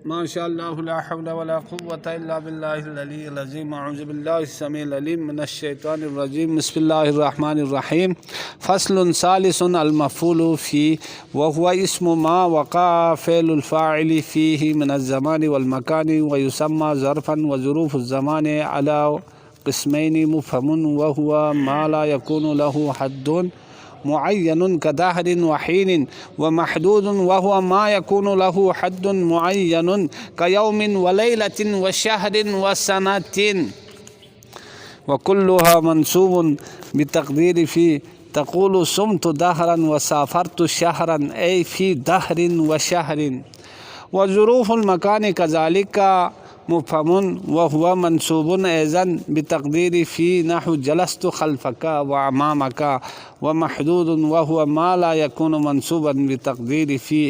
ماشاء اللہ لا حول ولا قوة الا باللہ العلی العظیم اعوذ باللہ السمیع العلیم من الشیطان الرجیم بسم اللہ الرحمن الرحیم فصل ثالث المفعول فی وهو اسم ما وقع فعل الفاعل فيه من الزمان والمكان ويسمى ظرفا وظروف الزمان على قسمين مفهم وهو ما لا يكون له حد معین كدهر وحین ومحدود وهو ما يكون له حد معین كيوم وليلة وشهر وسنة وكلها منصوب بتقدير في تقول صمت دهرا وسافرت شهرا أي في دهر وشهر وظروف المكان كذلك مفهم وهو منصوب أيضا بتقدير في نحو جلست خلفك وأمامك ومحدود وهو ما لا يكون منصوبا بتقدير في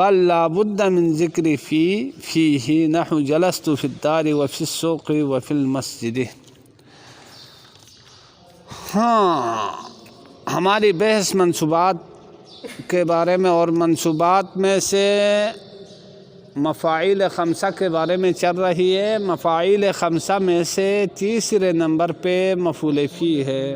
بل لا بد من ذكر فيه نحو جلست في الدار وفي السوق وفي المسجد۔ ہماری بحث منصوبات کے بارے میں اور منصوبات میں سے مفاعیل خمسہ کے بارے میں چل رہی ہے۔ مفاعیل خمسہ میں سے تیسرے نمبر پہ مفعول فی ہے۔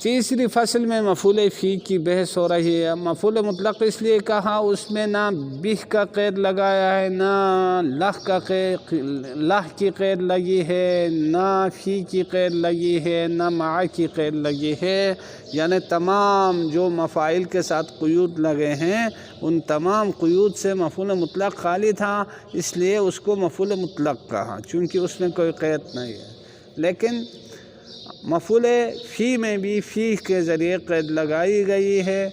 تیسری فصل میں مفعول فی کی بحث ہو رہی ہے۔ مفعول مطلق اس لیے کہا اس میں نہ بہ کا قید لگایا ہے، نہ لہ کی قید لگی ہے، نہ فی کی قید لگی ہے، نہ مع کی قید لگی ہے، یعنی تمام جو مفاعل کے ساتھ قیود لگے ہیں ان تمام قیود سے مفعول مطلق خالی تھا، اس لیے اس کو مفعول مطلق کہا چونکہ اس میں کوئی قید نہیں ہے۔ لیکن مفعول فی میں بھی فی کے ذریعے قید لگائی گئی ہے،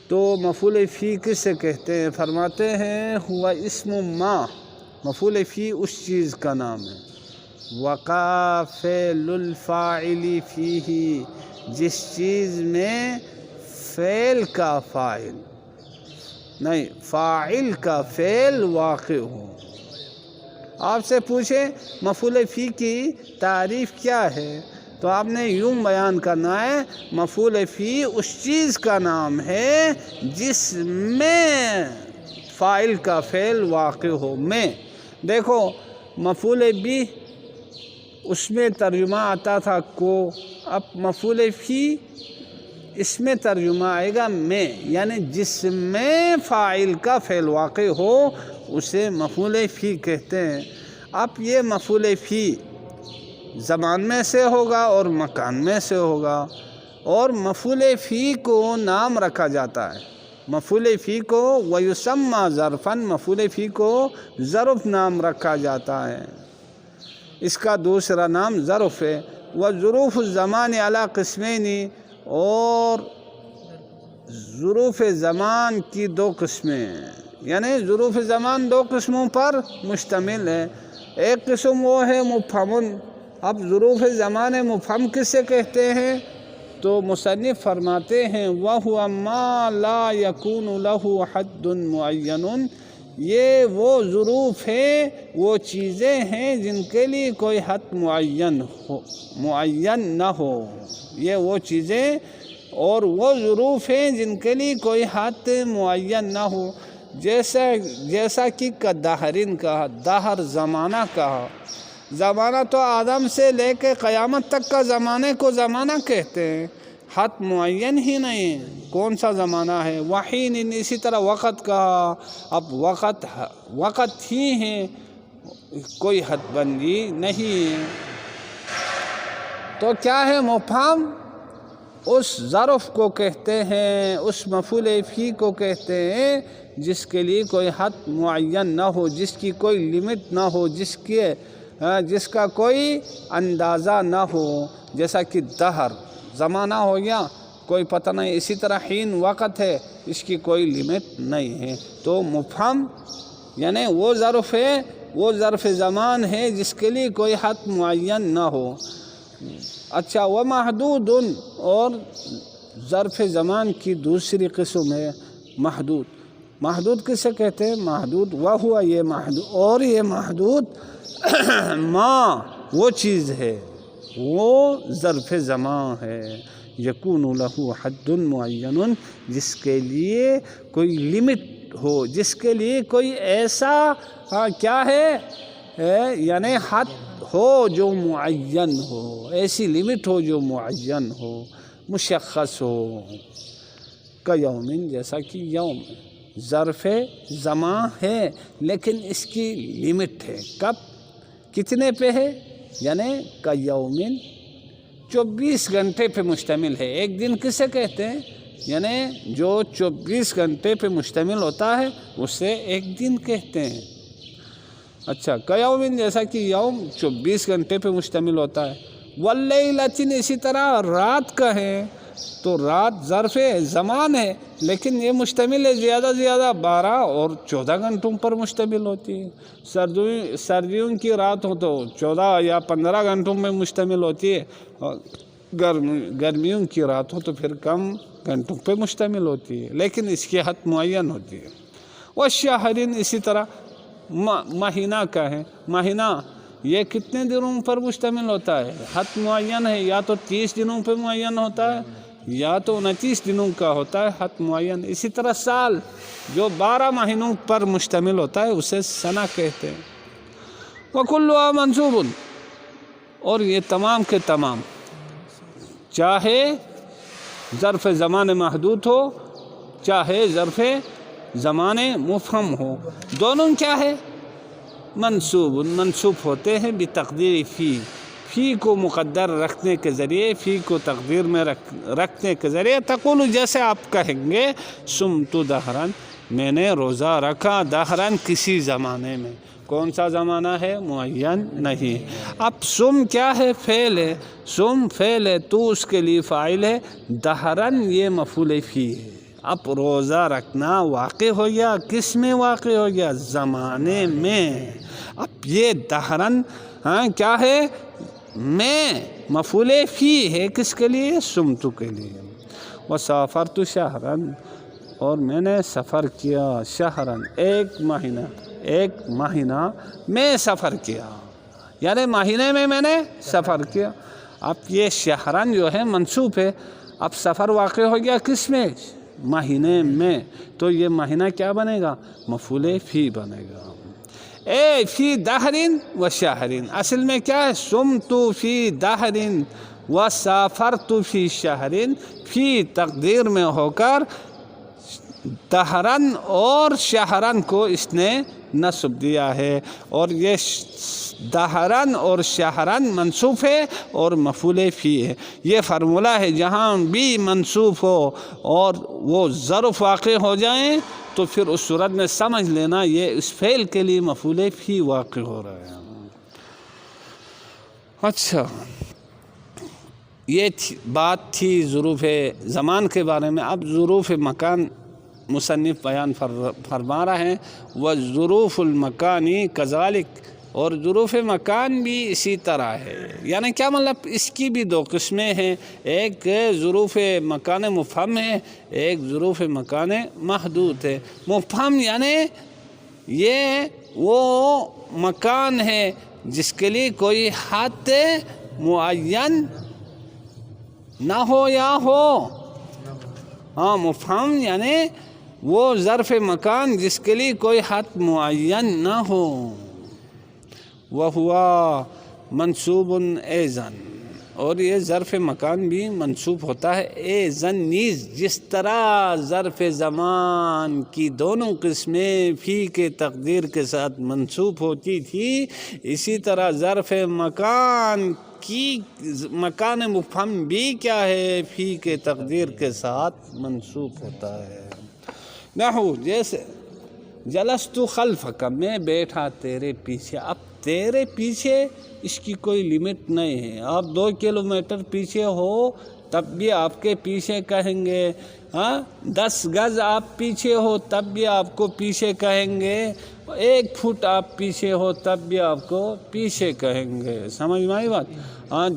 تو مفعول فی کس سے کہتے ہیں؟ فرماتے ہیں ہوا اسم ما، مفعول فی اس چیز کا نام ہے، وقع فعل الفاعل فیہ، جس چیز میں فعل کا فاعل نہیں فاعل کا فعل واقع ہو۔ آپ سے پوچھے مفعول فی کی تعریف کیا ہے تو آپ نے یوں بیان کرنا ہے مفعول فی اس چیز کا نام ہے جس میں فاعل کا فعل واقع ہو۔ میں دیکھو مفعول بھی اس میں ترجمہ آتا تھا کو، اب مفعول فی اس میں ترجمہ آئے گا میں، یعنی جس میں فاعل کا فعل واقع ہو اسے مفعول فی کہتے ہیں۔ اب یہ مفعول فی زمان میں سے ہوگا اور مکان میں سے ہوگا، اور مفعول فی کو نام رکھا جاتا ہے۔ مفعول فی کو ویسمى ظرفا، مفعول فی کو ظرف نام رکھا جاتا ہے، اس کا دوسرا نام ظرف ہے۔ وظروف الزمان علی قسمین، اور ظروف زمان کی دو قسمیں ہیں، یعنی ظروف زمان دو قسموں پر مشتمل ہے۔ ایک قسم وہ ہے مفہم۔ اب ظروف زمان مفہم کس سے کہتے ہیں؟ تو مصنف فرماتے ہیں وَهُوَ مَا لَا يَكُونُ لَهُ حَدٌّ مُعَيَّنٌ، یہ وہ ظروف ہیں، وہ چیزیں ہیں جن کے لیے کوئی حد معین نہ ہو۔ یہ وہ چیزیں اور وہ ظروف ہیں جن کے لیے کوئی حد معین نہ ہو، جیسا کہ دہرین کہا، دہر زمانہ کہا۔ زمانہ تو آدم سے لے کے قیامت تک کا زمانے کو زمانہ کہتے ہیں، حد معین ہی نہیں کون سا زمانہ ہے۔ وحین، اسی طرح وقت کہا، اب وقت ہی ہے، کوئی حد بندی نہیں ہے۔ تو کیا ہے مفہم؟ اس ظرف کو کہتے ہیں، اس مفعول فی کو کہتے ہیں جس کے لیے کوئی حد معین نہ ہو، جس کی کوئی لمٹ نہ ہو، جس کا کوئی اندازہ نہ ہو، جیسا کہ دہر زمانہ ہو گیا، کوئی پتہ نہیں۔ اسی طرح حین وقت ہے، اس کی کوئی لمٹ نہیں ہے۔ تو مفہم یعنی وہ ظرف ہے، وہ ظرف زمان ہے جس کے لیے کوئی حد معین نہ ہو۔ اچھا، ومحدود، اور ظرف زمان کی دوسری قسم ہے محدود۔ محدود کس سے کہتے ہیں؟ محدود وہو، یہ محدود، اور یہ محدود ما وہ چیز ہے، وہ ظرف زمان ہے، یکون لہ حد معین، جس کے لیے کوئی لمٹ ہو، جس کے لیے کوئی ایسا کیا ہے یعنی حد ہو جو معین ہو، ایسی لمٹ ہو جو معین ہو، مشخص ہو۔ کا یومن، جیسا کہ یوم ظرف زمان ہے لیکن اس کی لمٹ ہے، کب کتنے پہ ہے، یعنی کا یومن 24 گھنٹے پہ مشتمل ہے۔ ایک دن کسے کہتے ہیں، یعنی جو 24 گھنٹے پہ مشتمل ہوتا ہے اسے ایک دن کہتے ہیں۔ اچھا، کا یومن جیسا کہ یوم 24 گھنٹے پہ مشتمل ہوتا ہے۔ واللیلۃ، اسی طرح رات کا ہے تو رات ظرف زمان ہے لیکن یہ مشتمل ہے زیادہ سے زیادہ 12 اور 14 گھنٹوں پر مشتمل ہوتی ہے۔ سردیوں کی رات ہو تو 14 یا 15 گھنٹوں میں مشتمل ہوتی ہے، اور گرمیوں کی رات ہو تو پھر کم گھنٹوں پہ مشتمل ہوتی ہے، لیکن اس کی حد معین ہوتی ہے۔ والشہرین، اسی طرح مہینہ کا ہے، مہینہ یہ کتنے دنوں پر مشتمل ہوتا ہے، حد معین ہے، یا تو 30 دنوں پہ معین ہوتا ہے یا تو 29 دنوں کا ہوتا ہے، حد معین۔ اسی طرح سال جو 12 مہینوں پر مشتمل ہوتا ہے اسے سنہ کہتے ہیں۔ وَكُلُّهَا منصوب، اور یہ تمام کے تمام چاہے ظرف زمان محدود ہو چاہے ظرف زمان مفہم ہو، دونوں کیا ہے، منصوب ہوتے ہیں بتقدیر فی کو مقدر رکھنے کے ذریعے، فی کو تقدیر میں رکھنے کے ذریعے۔ تقول، جیسے آپ کہیں گے، صمت دہرن، میں نے روزہ رکھا، دہرن کسی زمانے میں، کون سا زمانہ ہے، معین نہیں۔ اب سم کیا ہے، فعل ہے، سم فعل ہے تو اس کے لیے فاعل ہے، دہرن یہ مفعول فی ہے۔ اب روزہ رکھنا واقع ہو گیا، کس میں واقع ہو گیا، زمانے میں۔ اب یہ دہرن کیا ہے، میں مفعول فی ہے، کس کے لیے، سمتو کے لیے۔ وسافرت شہرن، اور میں نے سفر کیا، شہرن ایک مہینہ میں سفر کیا، یعنی مہینے میں نے سفر کیا۔ اب یہ شہرن جو ہے منصوب ہے، اب سفر واقع ہو گیا کس میں، مہینے میں، تو یہ مہینہ کیا بنے گا، مفعول فی بنے گا۔ اے فی دہرین و شہرین، اصل میں کیا ہے، سمت فی دہرین و سافرت فی شہرین، فی تقدیر میں ہو کر دہرن اور شہرن کو اس نے نصب دیا ہے، اور یہ دہرن اور شہرن منصوب ہے اور مفعول فی ہے۔ یہ فرمولہ ہے، جہاں بھی منصوب ہو اور وہ ظرف واقع ہو جائیں تو پھر اس صورت میں سمجھ لینا یہ اس فعل کے لیے مفعول فی واقع ہو رہا ہے۔ اچھا، یہ بات تھی ظروف زمان کے بارے میں۔ اب ظروف مکان مصنف بیان فرما رہے ہیں، وَالظُّرُوفُ الْمَكَانِ كَذَلِكَ، اور ظروف مکان بھی اسی طرح ہے۔ یعنی کیا مطلب، اس کی بھی دو قسمیں ہیں، ایک ظروف مکان مفہم ہے، ایک ظروف مکان محدود ہے۔ مفہم یعنی یہ وہ مکان ہے جس کے لیے کوئی حد معین نہ ہو یا ہو۔ ہاں، مفہم یعنی وہ ظرف مکان جس کے لیے کوئی حد معین نہ ہو۔ وَهُوَ منصوب ایزن، اور یہ ظرف مکان بھی منصوب ہوتا ہے ایزن نیز، جس طرح ظرف زمان کی دونوں قسمیں فی کے تقدیر کے ساتھ منصوب ہوتی تھی، اسی طرح ظرف مکان کی مکان مفہم بھی کیا ہے، فی کے تقدیر کے ساتھ منصوب ہوتا ہے۔ نحو، جیسے جلست خلفک، میں بیٹھا تیرے پیچھے۔ اب تیرے پیچھے اس کی کوئی لمٹ نہیں ہے، آپ 2 کلومیٹر پیچھے ہو تب بھی آپ کے پیچھے کہیں گے، 10 گز آپ پیچھے ہو تب بھی آپ کو پیچھے کہیں گے، 1 فٹ آپ پیچھے ہو تب بھی آپ کو پیچھے کہیں گے۔ سمجھ میں آئی بات؟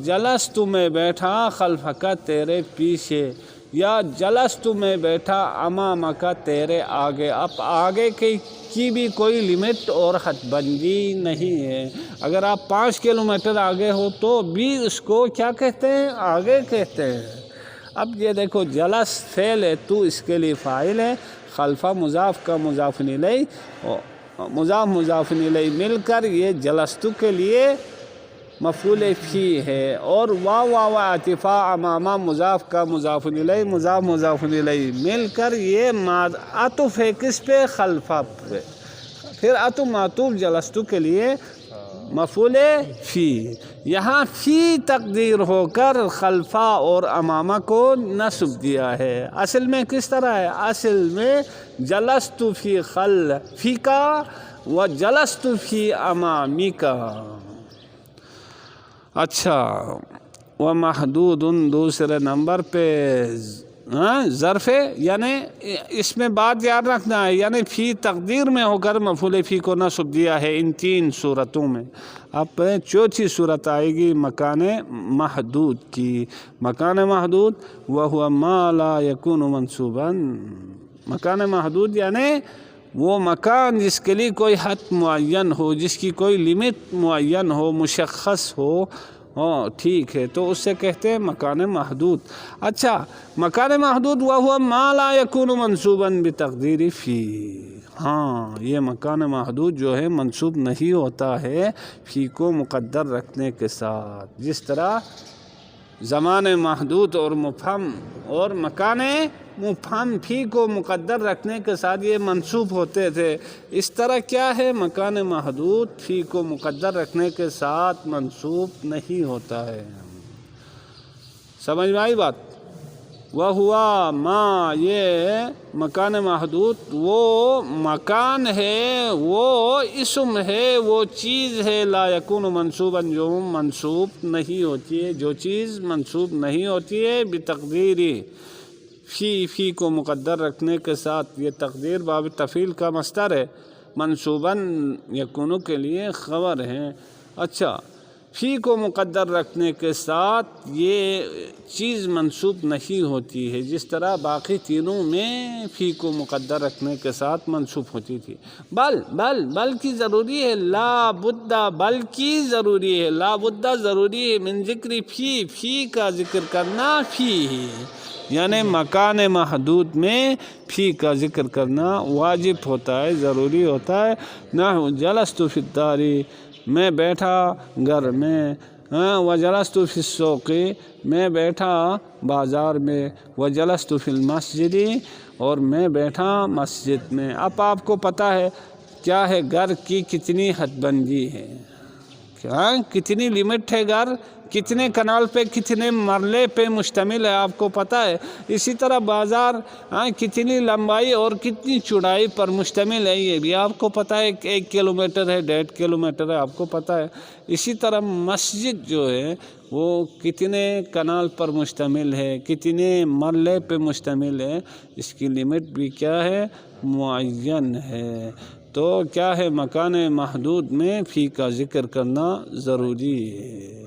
جلست میں بیٹھا خلفک تیرے پیچھے، یا جلست میں بیٹھا امامک تیرے آگے۔ اب آگے کی بھی کوئی لمٹ اور حد بندی نہیں ہے۔ اگر آپ 5 کلومیٹر آگے ہو تو بھی اس کو کیا کہتے ہیں، آگے کہتے ہیں۔ اب یہ دیکھو جلس فعل ہے، تو اس کے لیے فاعل ہے، خلفہ مضاف کا مضاف الیہ، مضاف الیہ مل کر یہ جلستو کے لیے مفعول فی ہے، اور واو عاطفہ امامہ مضاف کا مضاف الیہ مضاف الیہ مل کر یہ عطف ہے کس پہ؟ خلفہ پہ، پھر عطف معطوف جلستو کے لیے مفعول فی، یہاں فی تقدیر ہو کر خلفہ اور امامہ کو نصب دیا ہے۔ اصل میں کس طرح ہے؟ اصل میں جلست فی خلفی کا و جلست فی امامی کا۔ اچھا، و محدود دوسرے نمبر پہ ظرف ہے، یعنی اس میں بات یاد رکھنا ہے، یعنی فی تقدیر میں ہو کر مفعول فی کو نصب دیا ہے ان تین صورتوں میں۔ اب چوتھی صورت آئے گی مکان محدود کی۔ مکان محدود وہو ما لا یکون منصوبا، مکان محدود یعنی وہ مکان جس کے لیے کوئی حد معین ہو، جس کی کوئی لمٹ معین ہو، مشخص ہو، ٹھیک ہے، تو اس سے کہتے ہیں مکان محدود۔ اچھا، مکان محدود وہو ما لا یکون منصوبا بتقدیر فی، ہاں یہ مکان محدود جو ہے منصوب نہیں ہوتا ہے فی کو مقدر رکھنے کے ساتھ، جس طرح زمان محدود اور مبہم اور مکان مبہم فی کو مقدر رکھنے کے ساتھ یہ منصوب ہوتے تھے، اس طرح کیا ہے مکان محدود فی کو مقدر رکھنے کے ساتھ منصوب نہیں ہوتا ہے۔ سمجھ میں آئی بات؟ وہ ہوا ما، یہ مکان محدود وہ مکان ہے، وہ اسم ہے، وہ چیز ہے، لا یکون منصوبا جو منصوب نہیں ہوتی ہے، جو چیز منصوب نہیں ہوتی ہے بتقدیری فی کو مقدر رکھنے کے ساتھ۔ یہ تقدیر باب تفعیل کا مصدر ہے، منصوباً یکونو کے لیے خبر ہے۔ اچھا، فی کو مقدر رکھنے کے ساتھ یہ چیز منصوب نہیں ہوتی ہے، جس طرح باقی تینوں میں فی کو مقدر رکھنے کے ساتھ منصوب ہوتی تھی۔ بلکہ ضروری ہے، لا بدہ، بلکہ ضروری ہے، لا بدہ ضروری ہے، من ذکر فی کا ذکر کرنا فی، یعنی مکان محدود میں فی کا ذکر کرنا واجب ہوتا ہے، ضروری ہوتا ہے۔ نحو جلست فی الدار، میں بیٹھا گھر میں، وجلست فی السوق، میں بیٹھا بازار میں، وجلست فی المسجد، اور میں بیٹھا مسجد میں۔ اب آپ کو پتہ ہے کیا ہے گھر کی کتنی حد بندی ہے، کتنی لمٹ ہے، گھر کتنے کنال پہ کتنے مرلے پہ مشتمل ہے، آپ کو پتہ ہے۔ اسی طرح بازار کتنی لمبائی اور کتنی چوڑائی پر مشتمل ہے، یہ بھی آپ کو پتہ ہے، 1 کلومیٹر ہے، 1.5 کلومیٹر ہے، آپ کو پتہ ہے۔ اسی طرح مسجد جو ہے وہ کتنے کنال پر مشتمل ہے، کتنے مرلے پہ مشتمل ہے، اس کی لمٹ بھی کیا ہے؟ معین ہے۔ تو کیا ہے مکان محدود میں فی کا ذکر کرنا ضروری ہے،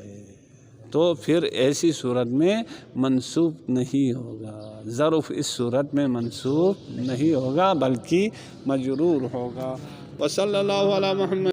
تو پھر ایسی صورت میں منصوب نہیں ہوگا، ظرف اس صورت میں منصوب نہیں ہوگا بلکہ مجرور ہوگا۔ وصلی اللہ علی محمد۔